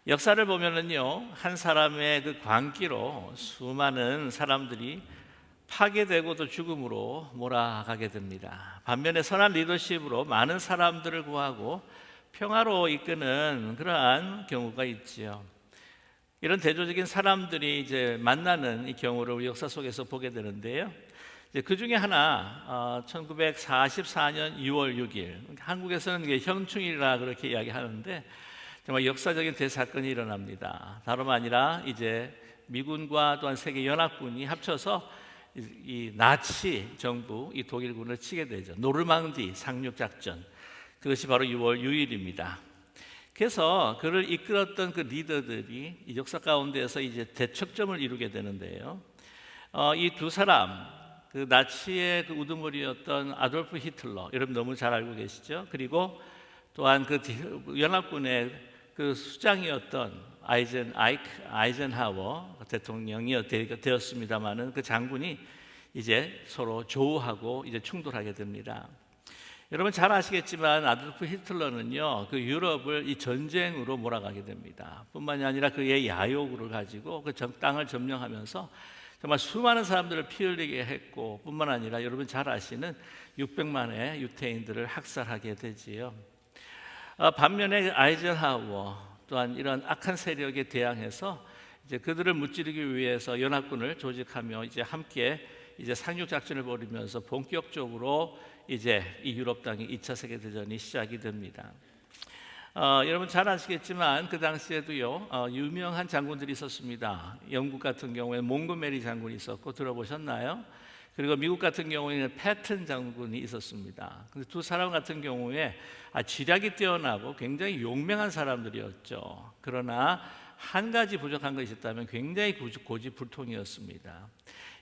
역사를 보면은요, 한 사람의 그 광기로 수많은 사람들이 파괴되고 또 죽음으로 몰아가게 됩니다. 반면에 선한 리더십으로 많은 사람들을 구하고 평화로 이끄는 그러한 경우가 있지요. 이런 대조적인 사람들이 이제 만나는 이 경우를 우리 역사 속에서 보게 되는데요. 이제 그 중에 하나, 1944년 6월 6일, 한국에서는 이게 형충일이라 그렇게 이야기하는데 정말 역사적인 대사건이 일어납니다. 다름 아니라 이제 미군과 또한 세계 연합군이 합쳐서 이 나치 정부, 이 독일군을 치게 되죠. 노르망디 상륙 작전. 그것이 바로 6월 6일입니다. 그래서 그를 이끌었던 그 리더들이 이 역사 가운데에서 이제 대척점을 이루게 되는데요. 이 두 사람, 그 나치의 그 우두머리였던 아돌프 히틀러, 여러분 너무 잘 알고 계시죠? 그리고 또한 그 연합군의 그 수장이었던 아이젠하워 대통령이 되었습니다마는 그 장군이 이제 서로 조우하고 이제 충돌하게 됩니다. 여러분 잘 아시겠지만 아돌프 히틀러는요, 그 유럽을 이 전쟁으로 몰아가게 됩니다. 뿐만이 아니라 그의 야욕을 가지고 그 땅을 점령하면서 정말 수많은 사람들을 피 흘리게 했고, 뿐만 아니라 여러분 잘 아시는 600만의 유태인들을 학살하게 되지요. 반면에 아이젠하워 또한 이런 악한 세력에 대항해서 이제 그들을 무찌르기 위해서 연합군을 조직하며 이제 함께 이제 상륙 작전을 벌이면서 본격적으로 이제 이 유럽 땅의 2차 세계 대전이 시작이 됩니다. 여러분 잘 아시겠지만 그 당시에도요, 유명한 장군들이 있었습니다. 영국 같은 경우에 몽고메리 장군이 있었고, 들어보셨나요? 그리고 미국 같은 경우에는 패튼 장군이 있었습니다. 두 사람 같은 경우에 지략이 뛰어나고 굉장히 용맹한 사람들이었죠. 그러나 한 가지 부족한 것이 있다면 굉장히 고집불통이었습니다.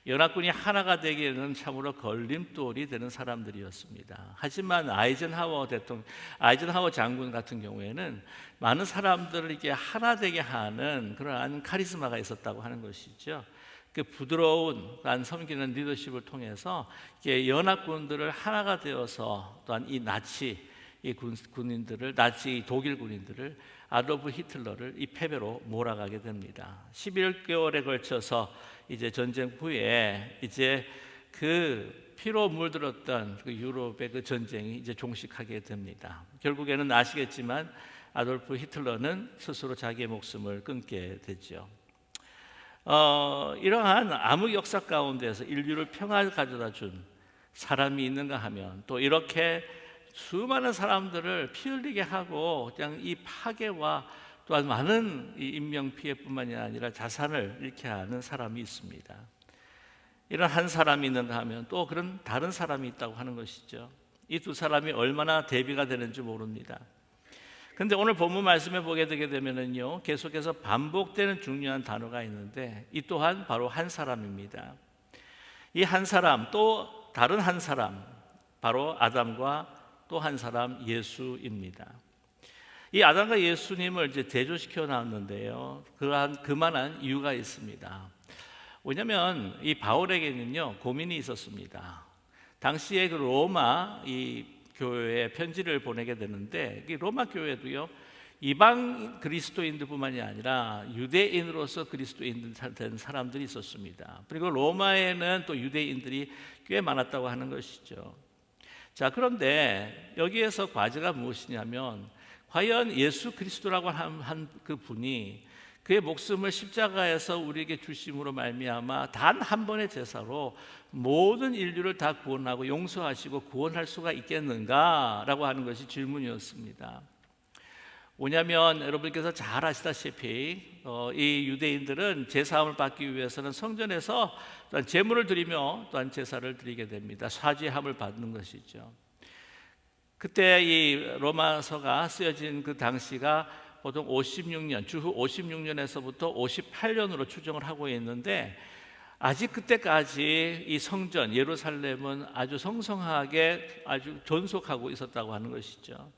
연합군이 하나가 되기에는 참으로 걸림돌이 되는 사람들이었습니다. 하지만 아이젠하워 장군 같은 경우에는 많은 사람들을 이렇게 하나 되게 하는 그러한 카리스마가 있었다고 하는 것이죠. 그 부드러운 섬기는 리더십을 통해서 연합군들을 하나가 되어서 또한 이 나치 군인들을, 나치 독일 군인들을, 아돌프 히틀러를 이 패배로 몰아가게 됩니다. 11개월에 걸쳐서 이제 전쟁 후에 이제 그 피로 물들었던 그 유럽의 그 전쟁이 이제 종식하게 됩니다. 결국에는 아시겠지만 아돌프 히틀러는 스스로 자기의 목숨을 끊게 되죠. 이러한 암흑 역사 가운데서 인류를 평화를 가져다 준 사람이 있는가 하면 또 이렇게 수많은 사람들을 피 흘리게 하고 그냥 이 파괴와 또한 많은 이 인명 피해뿐만이 아니라 자산을 잃게 하는 사람이 있습니다. 이런 한 사람이 있는가 하면 또 그런 다른 사람이 있다고 하는 것이죠. 이 두 사람이 얼마나 대비가 되는지 모릅니다. 그런데 오늘 본문 말씀에 보게 되게 되면은요, 계속해서 반복되는 중요한 단어가 있는데 이 또한 바로 한 사람입니다. 이 한 사람, 또 다른 한 사람, 바로 아담과 또 한 사람 예수입니다. 이 아담과 예수님을 이제 대조시켜 놨는데요, 그만한 이유가 있습니다. 왜냐하면 이 바울에게는요 고민이 있었습니다. 당시에 그 로마 이 교회에 편지를 보내게 되는데, 이 로마 교회도요 이방 그리스도인들뿐만이 아니라 유대인으로서 그리스도인 된 사람들이 있었습니다. 그리고 로마에는 또 유대인들이 꽤 많았다고 하는 것이죠. 자, 그런데 여기에서 과제가 무엇이냐면, 과연 예수 그리스도라고 한 그 분이 그의 목숨을 십자가에서 우리에게 주심으로 말미암아 단 한 번의 제사로 모든 인류를 다 구원하고 용서하시고 구원할 수가 있겠는가라고 하는 것이 질문이었습니다. 왜냐하면 여러분께서 잘 아시다시피 이 유대인들은 제사함을 받기 위해서는 성전에서 또한 제물을 드리며 또한 제사를 드리게 됩니다. 사죄함을 받는 것이죠. 그때 이 로마서가 쓰여진 그 당시가 보통 56년, 주후 56년에서부터 58년으로 추정을 하고 있는데, 아직 그때까지 이 성전 예루살렘은 아주 성성하게 아주 존속하고 있었다고 하는 것이죠.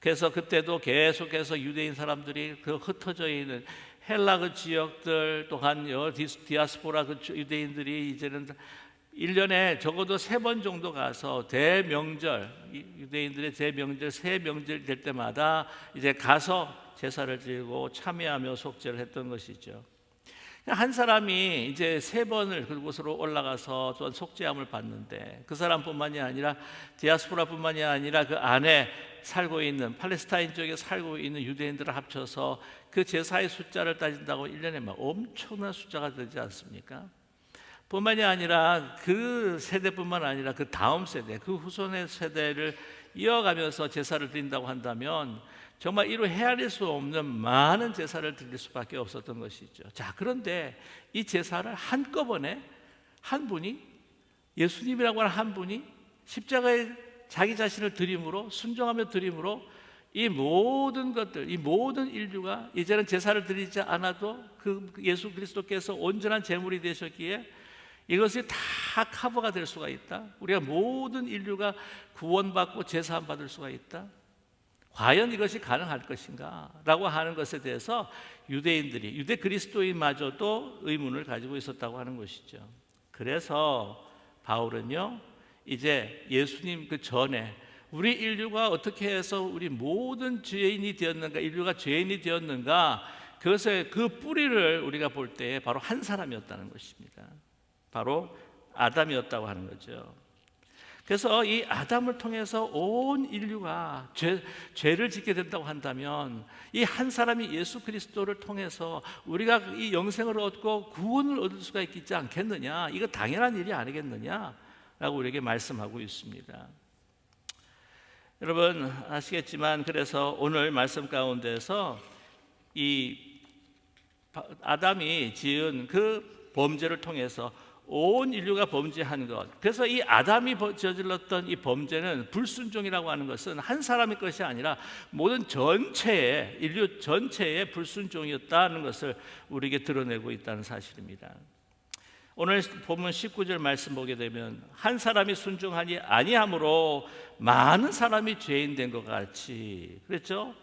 그래서 그때도 계속해서 유대인 사람들이 그 흩어져 있는 헬라 그 지역들, 또한 디아스포라 그 유대인들이 이제는 1년에 적어도 3번 정도 가서 대명절, 유대인들의 대명절, 새 명절 될 때마다 이제 가서 제사를 드리고 참여하며 속죄를 했던 것이죠. 한 사람이 이제 3번을 그곳으로 올라가서 또한 속죄함을 받는데, 그 사람뿐만이 아니라 디아스포라뿐만이 아니라 그 안에 살고 있는 팔레스타인 쪽에 살고 있는 유대인들을 합쳐서 그 제사의 숫자를 따진다고 1년에 막 엄청난 숫자가 되지 않습니까? 뿐만이 아니라 그 세대뿐만 아니라 그 다음 세대, 그 후손의 세대를 이어가면서 제사를 드린다고 한다면 정말 이루 헤아릴 수 없는 많은 제사를 드릴 수밖에 없었던 것이죠. 자, 그런데 이 제사를 한꺼번에 한 분이, 예수님이라고 하는 한 분이 십자가에 자기 자신을 드림으로, 순종하며 드림으로 이 모든 것들, 이 모든 인류가 이제는 제사를 드리지 않아도 그 예수 그리스도께서 온전한 제물이 되셨기에 이것이 다 커버가 될 수가 있다. 우리가 모든 인류가 구원받고 제사함 받을 수가 있다. 과연 이것이 가능할 것인가? 라고 하는 것에 대해서 유대인들이, 유대 그리스도인마저도 의문을 가지고 있었다고 하는 것이죠. 그래서 바울은요, 이제 예수님 그 전에 우리 인류가 어떻게 해서 우리 모든 죄인이 되었는가, 인류가 죄인이 되었는가, 그것의 그 뿌리를 우리가 볼 때 바로 한 사람이었다는 것입니다. 바로 아담이었다고 하는 거죠. 그래서 이 아담을 통해서 온 인류가 죄를 짓게 된다고 한다면 이 한 사람이 예수 그리스도를 통해서 우리가 이 영생을 얻고 구원을 얻을 수가 있지 않겠느냐, 이거 당연한 일이 아니겠느냐라고 우리에게 말씀하고 있습니다. 여러분 아시겠지만, 그래서 오늘 말씀 가운데서 이 아담이 지은 그 범죄를 통해서 온 인류가 범죄한 것, 그래서 이 아담이 저질렀던 이 범죄는 불순종이라고 하는 것은 한 사람의 것이 아니라 모든 전체의, 인류 전체의 불순종이었다는 것을 우리에게 드러내고 있다는 사실입니다. 오늘 본문 19절 말씀 보게 되면 한 사람이 순종하니 아니함으로 많은 사람이 죄인 된 것 같이, 그랬죠?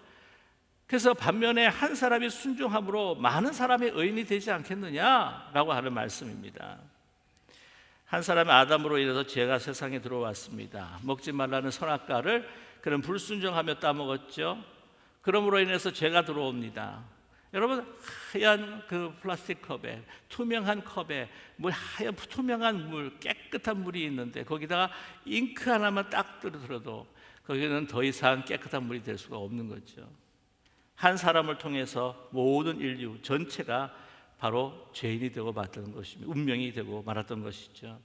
그래서 반면에 한 사람이 순종함으로 많은 사람이 의인이 되지 않겠느냐라고 하는 말씀입니다. 한 사람의 아담으로 인해서 죄가 세상에 들어왔습니다. 먹지 말라는 선악과를 그는 불순종하며 따먹었죠. 그러므로 인해서 죄가 들어옵니다. 여러분, 하얀 그 플라스틱 컵에, 투명한 컵에 하얀 투명한 물, 깨끗한 물이 있는데 거기다가 잉크 하나만 딱 들어도 거기는 더 이상 깨끗한 물이 될 수가 없는 거죠. 한 사람을 통해서 모든 인류 전체가 바로 죄인이 되고 말았던 것입니다. 운명이 되고 말았던 것이죠.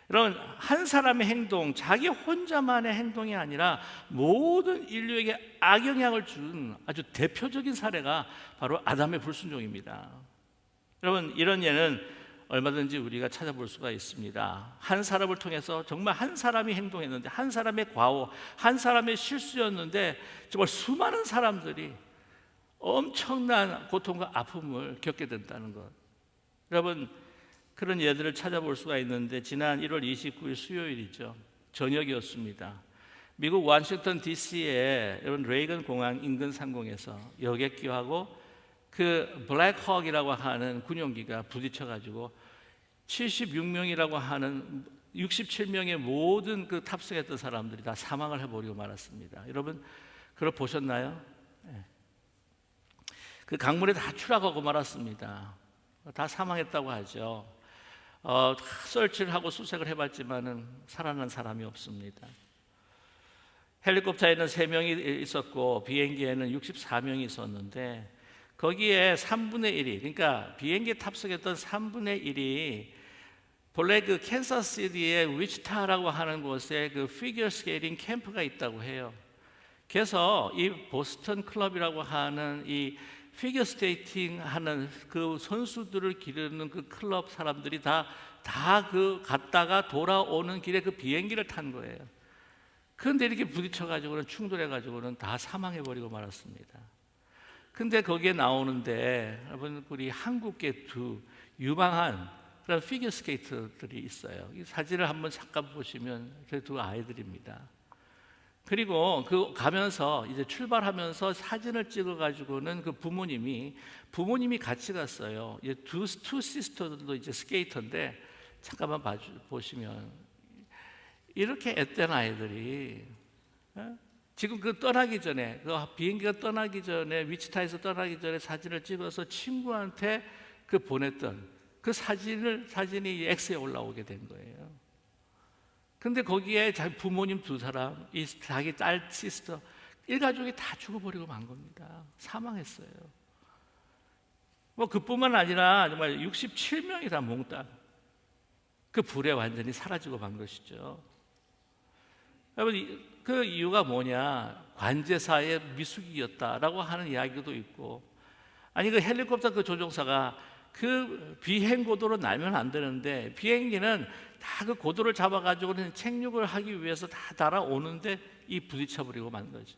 여러분, 한 사람의 행동, 자기 혼자만의 행동이 아니라 모든 인류에게 악영향을 준 아주 대표적인 사례가 바로 아담의 불순종입니다. 여러분, 이런 예는 얼마든지 우리가 찾아볼 수가 있습니다. 한 사람을 통해서 정말 한 사람이 행동했는데, 한 사람의 과오, 한 사람의 실수였는데 정말 수많은 사람들이 엄청난 고통과 아픔을 겪게 된다는 것. 여러분, 그런 예들을 찾아볼 수가 있는데 지난 1월 29일 수요일이죠. 저녁이었습니다. 미국 워싱턴 DC의 여러분 레이건 공항 인근 상공에서 여객기하고 그 블랙호크이라고 하는 군용기가 부딪혀가지고 76명이라고 하는 67명의 모든 그 탑승했던 사람들이 다 사망을 해버리고 말았습니다. 여러분, 그걸 보셨나요? 네. 그 강물에 다 추락하고 말았습니다. 다 사망했다고 하죠. 서치를 하고 수색을 해봤지만은 살아난 사람이 없습니다. 헬리콥터에는 3명이 있었고 비행기에는 64명이 있었는데 거기에 3분의 1이, 그러니까 비행기에 탑승했던 3분의 1이 본래 그 캔사스시티의 위치타라고 하는 곳에 그 피겨 스케이팅 캠프가 있다고 해요. 그래서 이 보스턴 클럽이라고 하는 이 피겨 스케이팅 하는 그 선수들을 기르는 그 클럽 사람들이 다 그 갔다가 돌아오는 길에 그 비행기를 탄 거예요. 그런데 이렇게 부딪혀가지고는 충돌해가지고는 다 사망해버리고 말았습니다. 근데 거기에 나오는데 여러분, 우리 한국계 두 유망한 그런 피겨 스케이터들이 있어요. 이 사진을 한번 잠깐 보시면 그 두 아이들입니다. 그리고 그 가면서 이제 출발하면서 사진을 찍어가지고는 그 부모님이 같이 갔어요. 이제 투 시스터들도 이제 스케이터인데 잠깐만 보시면 이렇게 앳된 아이들이 지금 그 떠나기 전에, 그 비행기가 떠나기 전에, 위치타에서 떠나기 전에 사진을 찍어서 친구한테 그 보냈던 그 사진이 X에 올라오게 된 거예요. 근데 거기에 자기 부모님 2사람, 자기 딸 시스터, 일가족이 다 죽어버리고 만 겁니다. 사망했어요. 뭐 그뿐만 아니라 정말 67명이 다 몽땅 그 불에 완전히 사라지고 만 것이죠. 여러분, 그 이유가 뭐냐? 관제사의 미숙이었다라고 하는 이야기도 있고, 아니 그 헬리콥터 그 조종사가 그 비행 고도로 날면 안 되는데 비행기는 다 그 고도를 잡아가지고는 착륙을 하기 위해서 다 날아오는데 이 부딪혀버리고 만 거죠.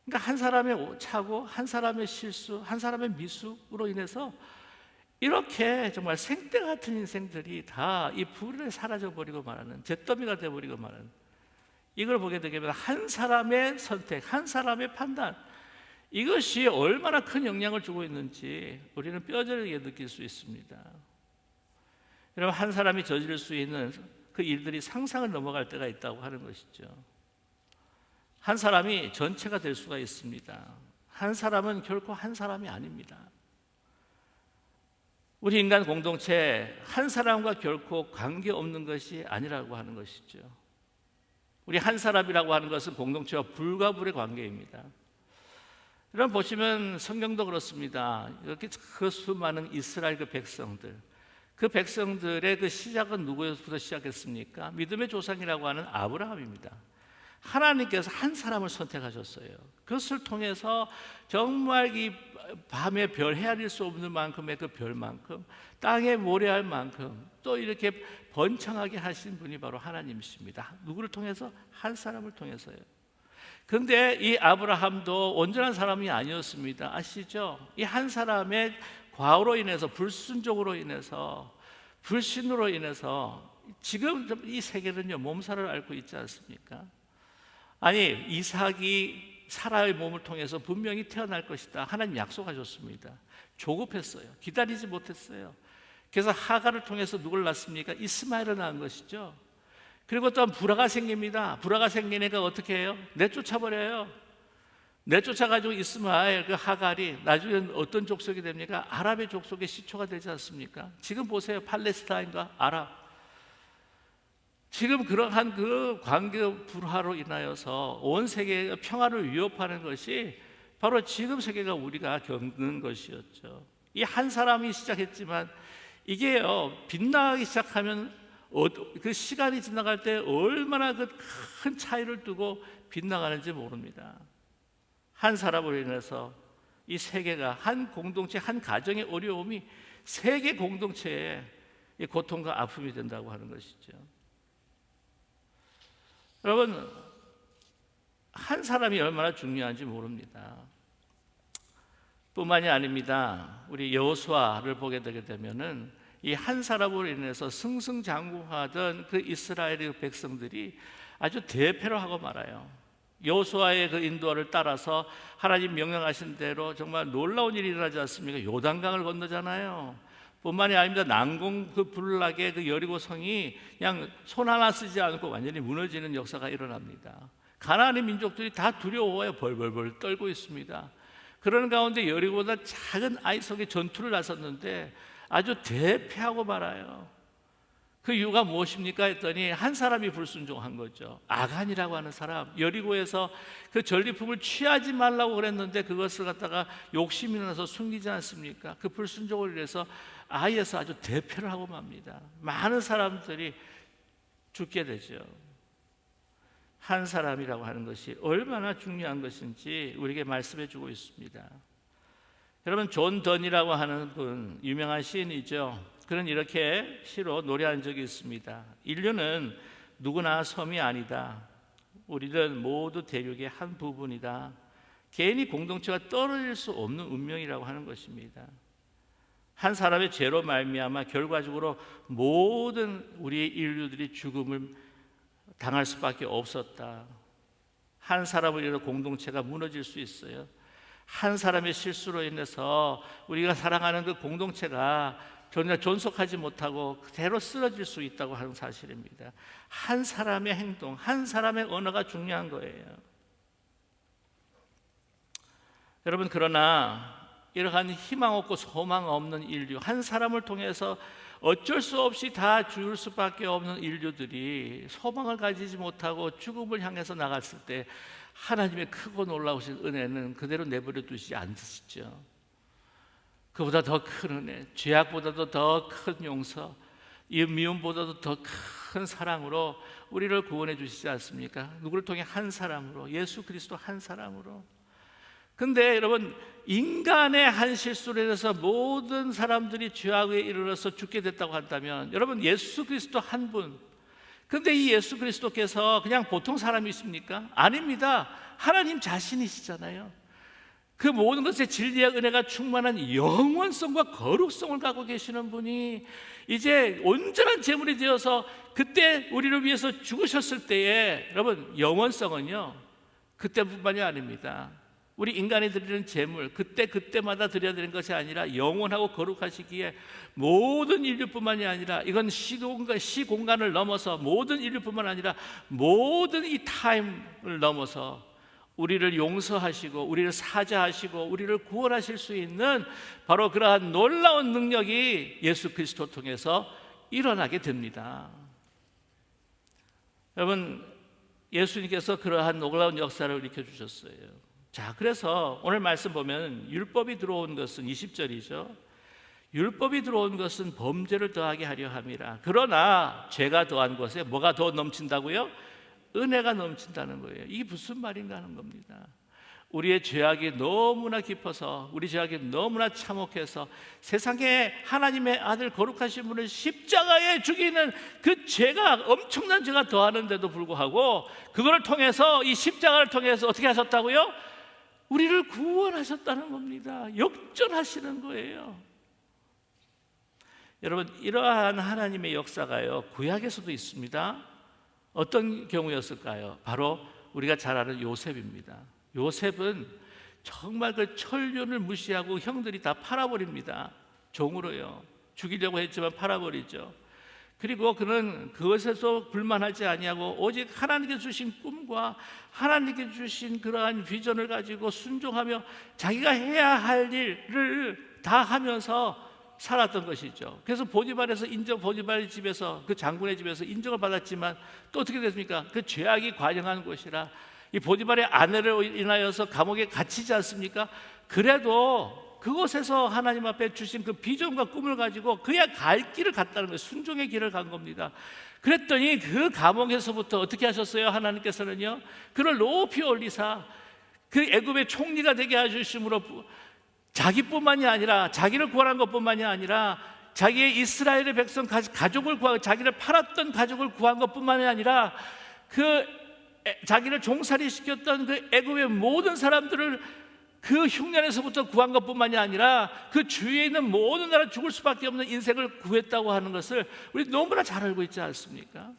그러니까 한 사람의 착오, 한 사람의 실수, 한 사람의 미숙으로 인해서 이렇게 정말 생떼 같은 인생들이 다 이 불에 사라져버리고 말하는, 잿더미가 되어버리고 말하는, 이걸 보게 되면 한 사람의 선택, 한 사람의 판단, 이것이 얼마나 큰 영향을 주고 있는지 우리는 뼈저리게 느낄 수 있습니다. 여러분, 한 사람이 저지를 수 있는 그 일들이 상상을 넘어갈 때가 있다고 하는 것이죠. 한 사람이 전체가 될 수가 있습니다. 한 사람은 결코 한 사람이 아닙니다. 우리 인간 공동체 한 사람과 결코 관계없는 것이 아니라고 하는 것이죠. 우리 한 사람이라고 하는 것은 공동체와 불과 불의 관계입니다. 여러분 보시면 성경도 그렇습니다. 이렇게 그 수많은 이스라엘 그 백성들, 그 백성들의 그 시작은 누구에서부터 시작했습니까? 믿음의 조상이라고 하는 아브라함입니다. 하나님께서 한 사람을 선택하셨어요. 그것을 통해서 정말 이 밤에 별 헤아릴 수 없는 만큼의 그 별만큼, 땅에 모래알 만큼 또 이렇게 번창하게 하신 분이 바로 하나님이십니다. 누구를 통해서? 한 사람을 통해서요. 그런데 이 아브라함도 온전한 사람이 아니었습니다. 아시죠? 이 한 사람의 과오로 인해서, 불순종으로 인해서, 불신으로 인해서 지금 이 세계는요 몸살을 앓고 있지 않습니까? 아니, 이삭이 사라의 몸을 통해서 분명히 태어날 것이다, 하나님 약속하셨습니다. 조급했어요. 기다리지 못했어요. 그래서 하갈을 통해서 누굴 낳습니까? 이스마엘을 낳은 것이죠. 그리고 또한 불화가 생깁니다. 불화가 생기니까 어떻게 해요? 내쫓아버려요. 내쫓아가지고 이스마엘, 그 하갈이 나중에 어떤 족속이 됩니까? 아랍의 족속의 시초가 되지 않습니까? 지금 보세요. 팔레스타인과 아랍, 지금 그러한 그 관계 불화로 인하여서 온 세계의 평화를 위협하는 것이 바로 지금 세계가 우리가 겪는 것이었죠. 이 한 사람이 시작했지만 이게요 빛나기 시작하면 그 시간이 지나갈 때 얼마나 그 큰 차이를 두고 빗나가는지 모릅니다. 한 사람으로 인해서 이 세계가, 한 공동체, 한 가정의 어려움이 세계 공동체의 고통과 아픔이 된다고 하는 것이죠. 여러분, 한 사람이 얼마나 중요한지 모릅니다. 뿐만이 아닙니다. 우리 여호수아를 보게 되게 되면은 이 한 사람으로 인해서 승승장구하던 그 이스라엘의 백성들이 아주 대패로 하고 말아요. 여호수아의 그 인도를 따라서 하나님 명령하신 대로 정말 놀라운 일이 일어나지 않습니까? 요단강을 건너잖아요. 뿐만이 아닙니다. 난공 그 불나게 그 여리고 성이 그냥 손 하나 쓰지 않고 완전히 무너지는 역사가 일어납니다. 가나안의 민족들이 다 두려워요. 벌벌벌 떨고 있습니다. 그런 가운데 여리고보다 작은 아이 속에 전투를 나섰는데 아주 대패하고 말아요. 그 이유가 무엇입니까 했더니 한 사람이 불순종한 거죠. 아간이라고 하는 사람, 여리고에서 그 전리품을 취하지 말라고 그랬는데 그것을 갖다가 욕심이 나서 숨기지 않습니까? 그 불순종을 위해서 아이에서 아주 대패를 하고 맙니다. 많은 사람들이 죽게 되죠. 한 사람이라고 하는 것이 얼마나 중요한 것인지 우리에게 말씀해 주고 있습니다. 여러분, 존 던이라고 하는 분, 유명한 시인이죠. 그는 이렇게 시로 노래한 적이 있습니다. 인류는 누구나 섬이 아니다. 우리는 모두 대륙의 한 부분이다. 개인이 공동체와 떨어질 수 없는 운명이라고 하는 것입니다. 한 사람의 죄로 말미암아 결과적으로 모든 우리의 인류들이 죽음을 당할 수밖에 없었다. 한 사람을 인해 공동체가 무너질 수 있어요. 한 사람의 실수로 인해서 우리가 사랑하는 그 공동체가 전혀 존속하지 못하고 그대로 쓰러질 수 있다고 하는 사실입니다. 한 사람의 행동, 한 사람의 언어가 중요한 거예요. 여러분, 그러나 이러한 희망 없고 소망 없는 인류, 한 사람을 통해서 어쩔 수 없이 다 죽을 수밖에 없는 인류들이 소망을 가지지 못하고 죽음을 향해서 나갔을 때 하나님의 크고 놀라우신 은혜는 그대로 내버려 두시지 않으시죠. 그보다 더 큰 은혜, 죄악보다도 더 큰 용서, 이 미움보다도 더 큰 사랑으로 우리를 구원해 주시지 않습니까? 누구를 통해? 한 사람으로, 예수 그리스도 한 사람으로. 근데 여러분, 인간의 한 실수로 인해서 모든 사람들이 죄악에 이르러서 죽게 됐다고 한다면, 여러분, 예수 그리스도 한 분, 근데 이 예수 그리스도께서 그냥 보통 사람이십니까? 아닙니다. 하나님 자신이시잖아요. 그 모든 것에 진리와 은혜가 충만한 영원성과 거룩성을 갖고 계시는 분이 이제 온전한 제물이 되어서 그때 우리를 위해서 죽으셨을 때에, 여러분, 영원성은요 그때뿐만이 아닙니다. 우리 인간이 드리는 제물, 그때마다 드려야 되는 것이 아니라 영원하고 거룩하시기에 모든 인류뿐만이 아니라, 이건 시공간을 넘어서 모든 인류뿐만 아니라 모든 이 타임을 넘어서 우리를 용서하시고 우리를 사죄하시고 우리를 구원하실 수 있는 바로 그러한 놀라운 능력이 예수 그리스도 통해서 일어나게 됩니다. 여러분, 예수님께서 그러한 놀라운 역사를 일으켜 주셨어요. 자, 그래서 오늘 말씀 보면 율법이 들어온 것은 20절이죠. 율법이 들어온 것은 범죄를 더하게 하려 함이라. 그러나 죄가 더한 것에 뭐가 더 넘친다고요? 은혜가 넘친다는 거예요. 이게 무슨 말인가 하는 겁니다. 우리의 죄악이 너무나 깊어서, 우리 죄악이 너무나 참혹해서 세상에 하나님의 아들 거룩하신 분을 십자가에 죽이는 그 죄가, 엄청난 죄가 더하는데도 불구하고 그걸 통해서, 이 십자가를 통해서 어떻게 하셨다고요? 우리를 구원하셨다는 겁니다. 역전하시는 거예요. 여러분, 이러한 하나님의 역사가요 구약에서도 있습니다. 어떤 경우였을까요? 바로 우리가 잘 아는 요셉입니다. 요셉은 정말 그 천륜을 무시하고 형들이 다 팔아버립니다. 종으로요. 죽이려고 했지만 팔아버리죠. 그리고 그는 그것에서 불만하지 아니하고 오직 하나님께 주신 꿈과 하나님께 주신 그러한 비전을 가지고 순종하며 자기가 해야 할 일을 다 하면서 살았던 것이죠. 그래서 보디발의 집에서, 그 장군의 집에서 인정을 받았지만 또 어떻게 됐습니까? 그 죄악이 관영한 곳이라 이 보디발의 아내를 인하여서 감옥에 갇히지 않습니까? 그래도 그곳에서 하나님 앞에 주신 그 비전과 꿈을 가지고 그야 갈 길을 갔다는 거예요. 순종의 길을 간 겁니다. 그랬더니 그 감옥에서부터 어떻게 하셨어요? 하나님께서는요, 그를 높이 올리사 그 애굽의 총리가 되게 하셨으므로 자기뿐만이 아니라, 자기를 구원한 것뿐만이 아니라 자기의 이스라엘의 백성 가족을 구하고 자기를 팔았던 가족을 구한 것뿐만이 아니라 그 자기를 종살이 시켰던 그 애굽의 모든 사람들을 그 흉년에서부터 구한 것뿐만이 아니라 그 주위에 있는 모든 나라 죽을 수밖에 없는 인생을 구했다고 하는 것을 우리 너무나 잘 알고 있지 않습니까?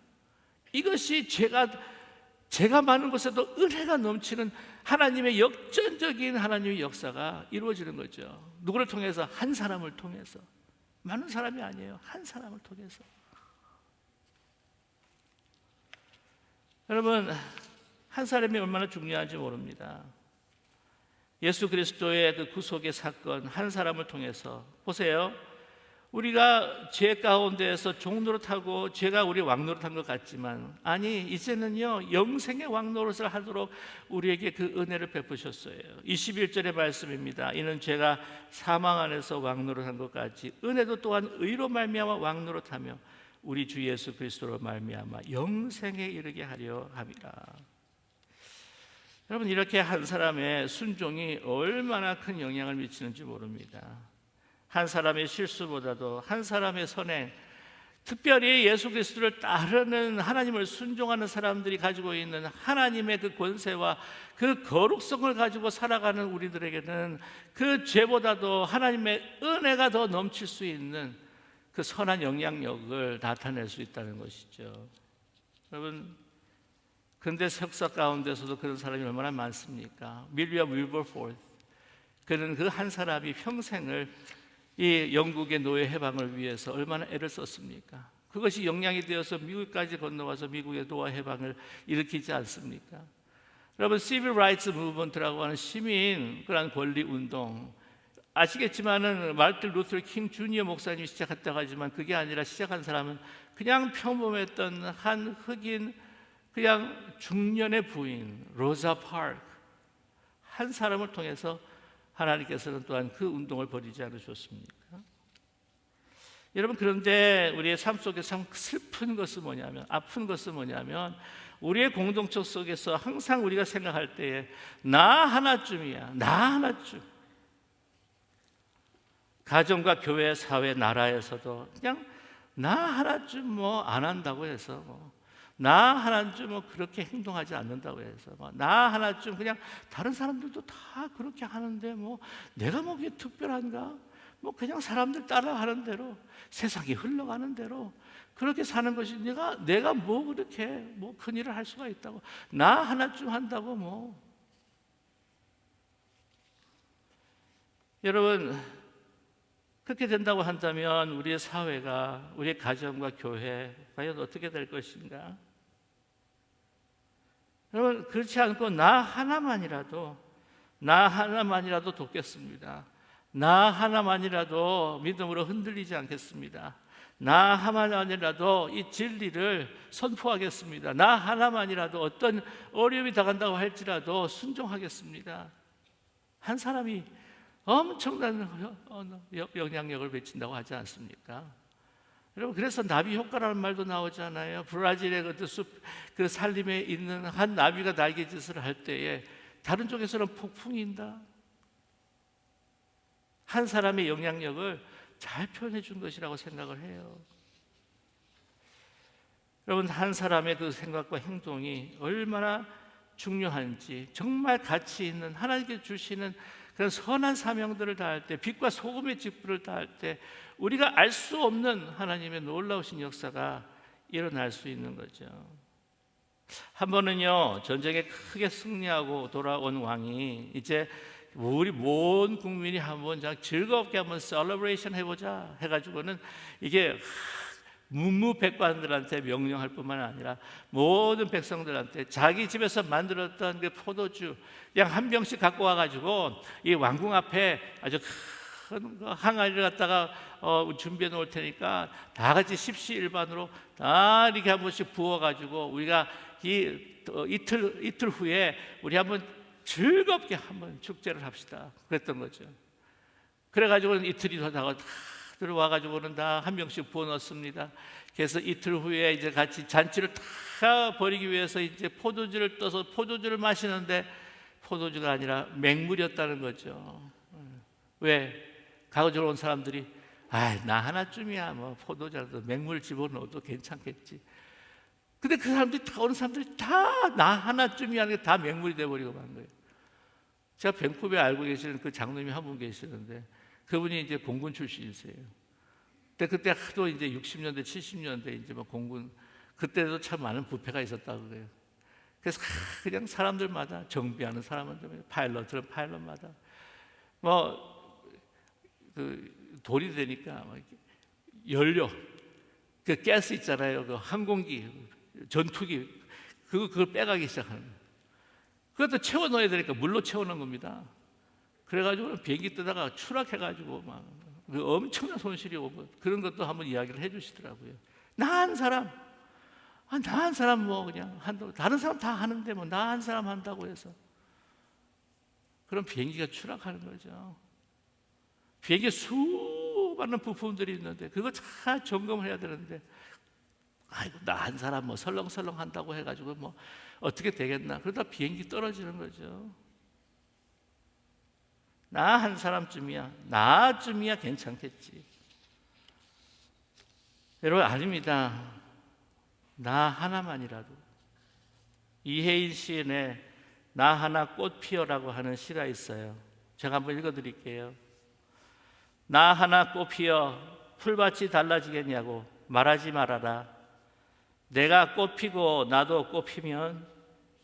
이것이 죄가 많은 곳에도 은혜가 넘치는 하나님의 역전적인 하나님의 역사가 이루어지는 거죠. 누구를 통해서? 한 사람을 통해서. 많은 사람이 아니에요. 한 사람을 통해서. 여러분, 한 사람이 얼마나 중요한지 모릅니다. 예수 그리스도의 그 구속의 사건, 한 사람을 통해서 보세요. 우리가 죄 가운데에서 종노릇하고 죄가 우리 왕노릇한 것 같지만, 아니, 이제는요 영생의 왕노릇을 하도록 우리에게 그 은혜를 베푸셨어요. 21절의 말씀입니다. 이는 죄가 사망 안에서 왕노릇한 것 같이 은혜도 또한 의로 말미암아 왕노릇하며 우리 주 예수 그리스도로 말미암아 영생에 이르게 하려 함이라. 여러분, 이렇게 한 사람의 순종이 얼마나 큰 영향을 미치는지 모릅니다. 한 사람의 실수보다도 한 사람의 선행, 특별히 예수 그리스도를 따르는, 하나님을 순종하는 사람들이 가지고 있는 하나님의 그 권세와 그 거룩성을 가지고 살아가는 우리들에게는 그 죄보다도 하나님의 은혜가 더 넘칠 수 있는 그 선한 영향력을 나타낼 수 있다는 것이죠. 여러분, 근대 역사 가운데서도 그런 사람이 얼마나 많습니까? 밀리엄 윌버포스, 그는 그 한 사람이 평생을 이 영국의 노예 해방을 위해서 얼마나 애를 썼습니까? 그것이 영향이 되어서 미국까지 건너와서 미국의 노예 해방을 일으키지 않습니까? 여러분, Civil Rights Movement라고 하는 시민 그런 권리 운동 아시겠지만은 마르틴 루터 킹 주니어 목사님이 시작했다고 하지만 그게 아니라 시작한 사람은 그냥 평범했던 한 흑인 그냥 중년의 부인 로자 파크 한 사람을 통해서 하나님께서는 또한 그 운동을 벌이지 않으셨습니까? 여러분, 그런데 우리의 삶 속에 참 슬픈 것은 뭐냐면, 아픈 것은 뭐냐면 우리의 공동체 속에서 항상 우리가 생각할 때에 나 하나쯤이야, 나 하나쯤. 가정과 교회, 사회, 나라에서도 그냥 나 하나쯤 뭐 안 한다고 해서 나 하나쯤 뭐 그렇게 행동하지 않는다고 해서 나 하나쯤 그냥 다른 사람들도 다 그렇게 하는데 뭐 내가 뭐 그게 특별한가? 뭐 그냥 사람들 따라하는 대로 세상이 흘러가는 대로 그렇게 사는 것이 내가 뭐 그렇게 뭐 큰일을 할 수가 있다고 나 하나쯤 한다고 뭐. 여러분, 그렇게 된다고 한다면 우리의 사회가, 우리의 가정과 교회 과연 어떻게 될 것인가? 여러분, 그렇지 않고 나 하나만이라도 돕겠습니다. 나 하나만이라도 믿음으로 흔들리지 않겠습니다. 나 하나만이라도 이 진리를 선포하겠습니다. 나 하나만이라도 어떤 어려움이 당한다고 할지라도 순종하겠습니다. 한 사람이 엄청난 영향력을 미친다고 하지 않습니까? 여러분, 그래서 나비 효과라는 말도 나오잖아요. 브라질의 그 산림에 있는 한 나비가 날개짓을 할 때에 다른 쪽에서는 폭풍인다. 한 사람의 영향력을 잘 표현해 준 것이라고 생각을 해요. 여러분, 한 사람의 그 생각과 행동이 얼마나 중요한지, 정말 가치 있는 하나님께 주시는 그런 선한 사명들을 다할 때, 빛과 소금의 직분을 다할 때 우리가 알 수 없는 하나님의 놀라우신 역사가 일어날 수 있는 거죠. 한 번은요, 전쟁에 크게 승리하고 돌아온 왕이 이제 우리 온 국민이 한번 즐겁게 한번 셀러브레이션 해보자 해가지고는 이게 문무백관들한테 명령할 뿐만 아니라 모든 백성들한테 자기 집에서 만들었던 그 포도주 그냥 한 병씩 갖고 와가지고 이 왕궁 앞에 아주 큰 항아리를 갖다가 준비해 놓을 테니까 다 같이 십시일반으로 다 이렇게 한 번씩 부어가지고 우리가 이틀 후에 우리 한번 즐겁게 한번 축제를 합시다. 그랬던 거죠. 그래가지고 이틀이 다 들어와가지고는 다 한 병씩 부어 넣습니다. 그래서 이틀 후에 이제 같이 잔치를 다 벌이기 위해서 이제 포도주를 떠서 포도주를 마시는데 포도주가 아니라 맹물이었다는 거죠. 왜? 가져올 온 사람들이 나 하나쯤이야 뭐 포도주라도 맹물 집어넣어도 괜찮겠지. 근데 그 사람들이 다 오는 사람들이 다 나 하나쯤이야 하는 게 다 맹물이 돼버리고 만 거예요. 제가 밴쿠버에 알고 계시는 그 장로님이 한 분 계시는데 그분이 이제 공군 출신이세요. 근데 그때 하도 이제 60년대, 70년대 이제 뭐 공군 그때도 참 많은 부패가 있었다고 그래요. 그래서 그냥 사람들마다 정비하는 사람들, 파일럿들은 파일럿마다 뭐 그 돌이 되니까 연료, 그 가스 있잖아요. 그 항공기, 전투기 그걸 빼가기 시작하는 거예요. 그것도 채워 넣어야 되니까 물로 채워 넣은 겁니다. 그래가지고 비행기 뜨다가 추락해가지고 막 엄청난 손실이 오고 그런 것도 한번 이야기를 해주시더라고요. 나 한 사람 뭐 그냥 한다고 다른 사람 다 하는데 뭐 나 한 사람 한다고 해서 그럼 비행기가 추락하는 거죠. 비행기에 수많은 부품들이 있는데 그거 다 점검을 해야 되는데 아이고 나 한 사람 뭐 설렁설렁 한다고 해가지고 뭐 어떻게 되겠나 그러다 비행기 떨어지는 거죠. 나 한 사람쯤이야 나쯤이야 괜찮겠지. 여러분 아닙니다. 나 하나만이라도. 이혜인 시인의 나 하나 꽃 피어라고 하는 시가 있어요. 제가 한번 읽어드릴게요. 나 하나 꽃 피어 풀밭이 달라지겠냐고 말하지 말아라. 내가 꽃 피고 나도 꽃 피면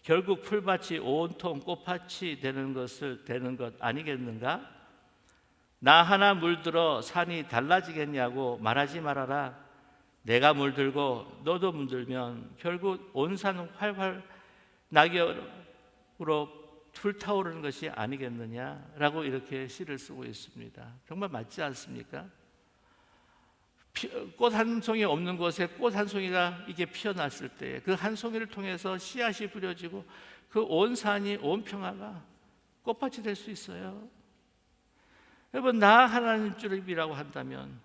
결국 풀밭이 온통 꽃밭이 되는 것 아니겠는가? 나 하나 물들어 산이 달라지겠냐고 말하지 말아라. 내가 물들고 너도 물들면 결국 온 산 활활 불타오르는 것이 아니겠느냐라고 이렇게 시를 쓰고 있습니다. 정말 맞지 않습니까? 꽃 한 송이 없는 곳에 꽃 한 송이가 이게 피어났을 때 그 한 송이를 통해서 씨앗이 뿌려지고 그 온 산이, 온 평화가 꽃밭이 될 수 있어요. 여러분, 나 하나님 주님이라고 한다면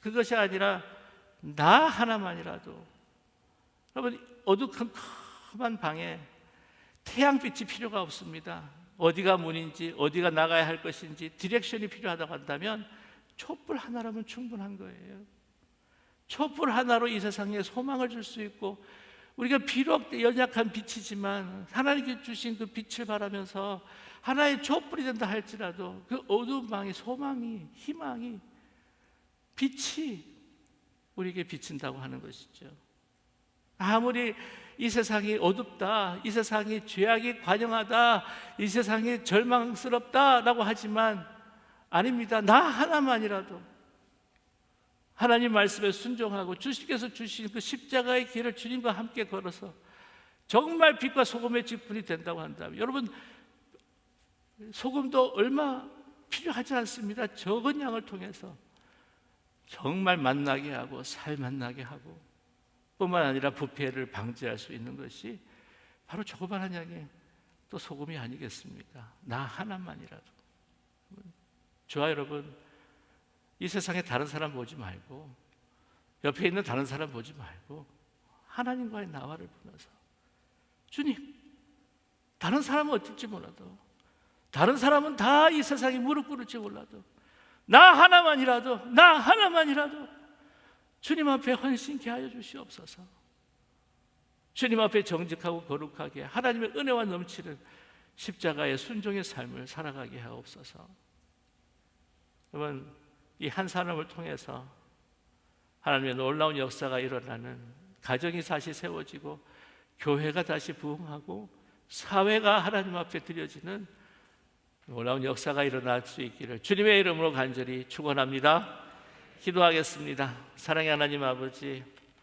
그것이 아니라 나 하나만이라도, 여러분, 어두컴컴한 방에 태양빛이 필요가 없습니다. 어디가 문인지, 어디가 나가야 할 것인지 디렉션이 필요하다고 한다면 촛불 하나라면 충분한 거예요. 촛불 하나로 이 세상에 소망을 줄 수 있고, 우리가 비록 연약한 빛이지만 하나님께 주신 그 빛을 바라면서 하나의 촛불이 된다 할지라도 그 어두운 방에 소망이, 희망이, 빛이 우리에게 비친다고 하는 것이죠. 아무리 이 세상이 어둡다, 이 세상이 죄악이 관영하다, 이 세상이 절망스럽다라고 하지만 아닙니다. 나 하나만이라도 하나님 말씀에 순종하고 주님께서 주신 그 십자가의 길을 주님과 함께 걸어서 정말 빛과 소금의 직분이 된다고 한다면, 여러분, 소금도 얼마 필요하지 않습니다. 적은 양을 통해서 정말 만나게 하고 살 만나게 하고 뿐만 아니라 부패를 방지할 수 있는 것이 바로 조그마한 양의 또 소금이 아니겠습니까? 나 하나만이라도. 저와 여러분, 이 세상에 다른 사람 보지 말고 옆에 있는 다른 사람 보지 말고 하나님과의 나와를 보면서, 주님, 다른 사람은 어떨지 몰라도, 다른 사람은 다 이 세상에 무릎 꿇을지 몰라도 나 하나만이라도 주님 앞에 헌신케 하여 주시옵소서. 주님 앞에 정직하고 거룩하게 하나님의 은혜와 넘치는 십자가의 순종의 삶을 살아가게 하옵소서. 여러분, 이 한 사람을 통해서 하나님의 놀라운 역사가 일어나는, 가정이 다시 세워지고 교회가 다시 부흥하고 사회가 하나님 앞에 드려지는 놀라운 역사가 일어날 수 있기를 주님의 이름으로 간절히 축원합니다. 기도하겠습니다. 사랑의 하나님 아버지,